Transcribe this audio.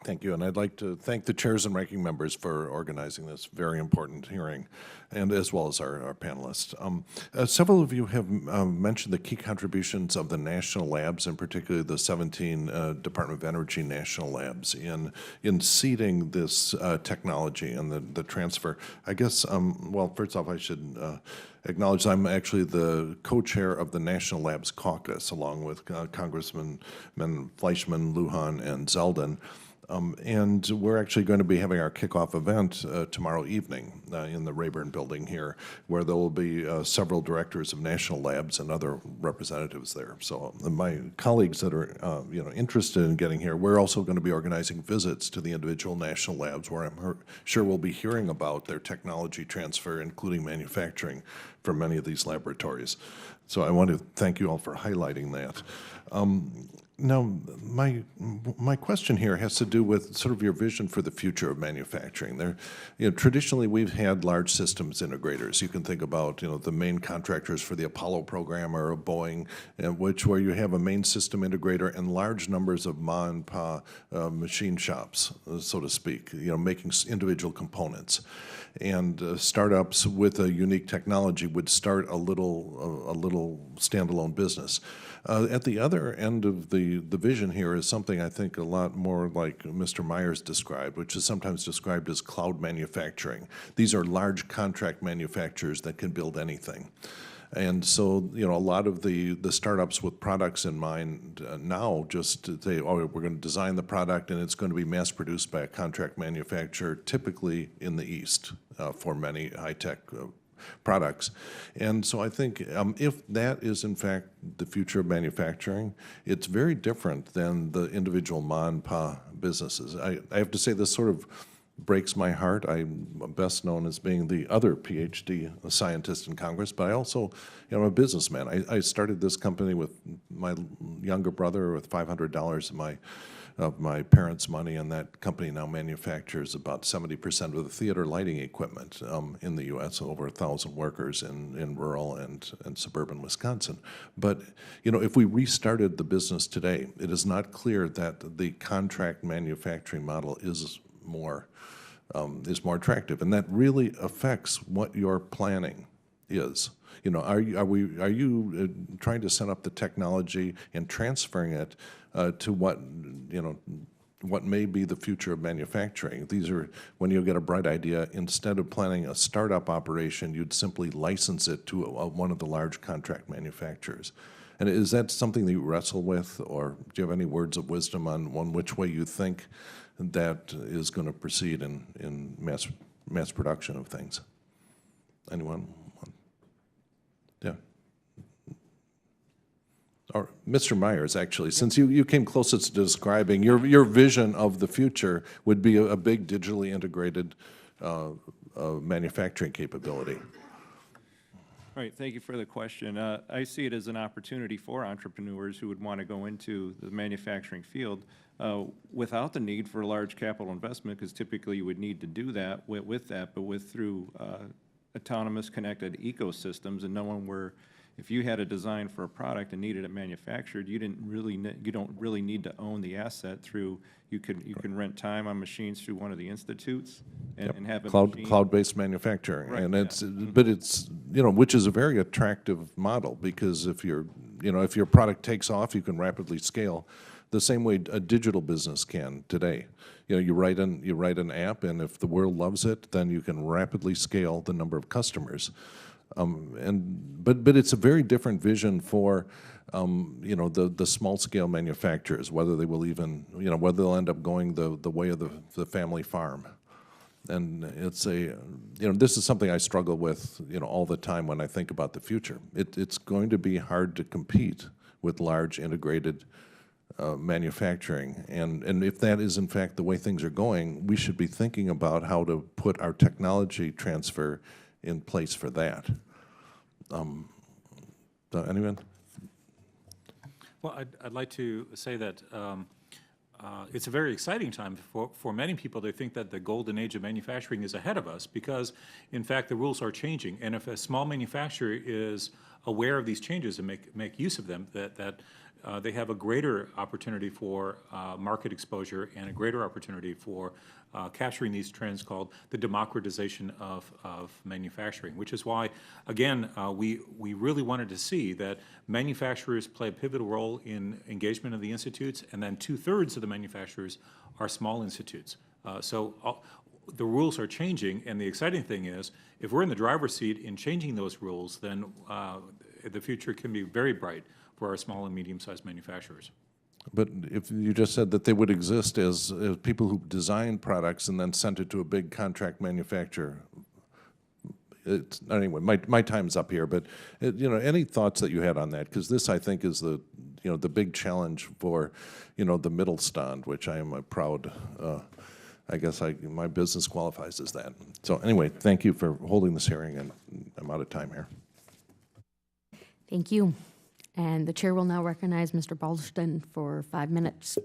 Thank you, and I'd like to thank the chairs and ranking members for organizing this very important hearing, and as well as our panelists. Several of you have mentioned the key contributions of the national labs, and particularly the 17 Department of Energy national labs in seeding this technology and the transfer. I guess, well, first off, I should acknowledge I'm actually the co-chair of the National Labs Caucus, along with Congressmen Fleischman, Lujan, and Zeldin. And we're actually going to be having our kickoff event tomorrow evening in the Rayburn building here, where there will be several directors of national labs and other representatives there. So my colleagues that are interested in getting here, we're also going to be organizing visits to the individual national labs, where I'm sure we'll be hearing about their technology transfer, including manufacturing, from many of these laboratories. So I want to thank you all for highlighting that. Now, my question here has to do with sort of your vision for the future of manufacturing. Traditionally, we've had large systems integrators. You can think about, the main contractors for the Apollo program or Boeing, where you have a main system integrator and large numbers of ma and pa machine shops, so to speak, making individual components. And startups with a unique technology would start a little standalone business. At the other end of the vision here is something I think a lot more like Mr. Myers described, which is sometimes described as cloud manufacturing. These are large contract manufacturers that can build anything. And so, a lot of the startups with products in mind now just say, oh, we're going to design the product and it's going to be mass produced by a contract manufacturer, typically in the East for many high-tech products. And so I think if that is in fact the future of manufacturing, it's very different than the individual ma and pa businesses. I have to say this sort of breaks my heart. I'm best known as being the other PhD scientist in Congress, but I also, I'm a businessman. I started this company with my younger brother with $500 of my parents' money, and that company now manufactures about 70% of the theater lighting equipment in the U.S., over 1,000 workers in rural and suburban Wisconsin. But, if we restarted the business today, it is not clear that the contract manufacturing model is more attractive, and that really affects what your planning is. Are you trying to set up the technology and transferring it to what may be the future of manufacturing? These are when you get a bright idea, instead of planning a startup operation, you'd simply license it to one of the large contract manufacturers. And is that something that you wrestle with, or do you have any words of wisdom on which way you think that is going to proceed in mass production of things? Anyone? Yeah. Or Mr. Myers, actually, since you came closest to describing your vision of the future would be a big digitally integrated manufacturing capability. All right, thank you for the question. I see it as an opportunity for entrepreneurs who would want to go into the manufacturing field without the need for large capital investment, because typically you would need to do that with that, but through autonomous connected ecosystems, and knowing where, if you had a design for a product and needed it manufactured, you don't really need to own the asset. You can rent time on machines through one of the institutes and have a cloud-based manufacturing, right, and but it's which is a very attractive model, because if your product takes off, you can rapidly scale the same way a digital business can today. You write an app, and if the world loves it, then you can rapidly scale the number of customers. But it's a very different vision for the small scale manufacturers, whether they will even whether they'll end up going the way of the family farm. And it's this is something I struggle with all the time when I think about the future. It's going to be hard to compete with large integrated manufacturing, and if that is in fact the way things are going, we should be thinking about how to put our technology transfer in place for that. Anyone? Well, I'd like to say that it's a very exciting time for many people. They think that the golden age of manufacturing is ahead of us, because, in fact, the rules are changing. And if a small manufacturer is aware of these changes and make use of them, that they have a greater opportunity for market exposure and a greater opportunity for capturing these trends called the democratization of manufacturing, which is why, again, we really wanted to see that manufacturers play a pivotal role in engagement of the institutes, and then 2/3 of the manufacturers are small institutes. The rules are changing, and the exciting thing is, if we're in the driver's seat in changing those rules, then the future can be very bright for our small and medium-sized manufacturers. But if you just said that they would exist as people who design products and then sent it to a big contract manufacturer, anyway, my time's up here, but any thoughts that you had on that? Because this, I think, is the big challenge for the middle stand, which I am a proud. I guess my business qualifies as that. So anyway, thank you for holding this hearing, and I'm out of time here. Thank you. And the chair will now recognize Mr. Baldwin for 5 minutes.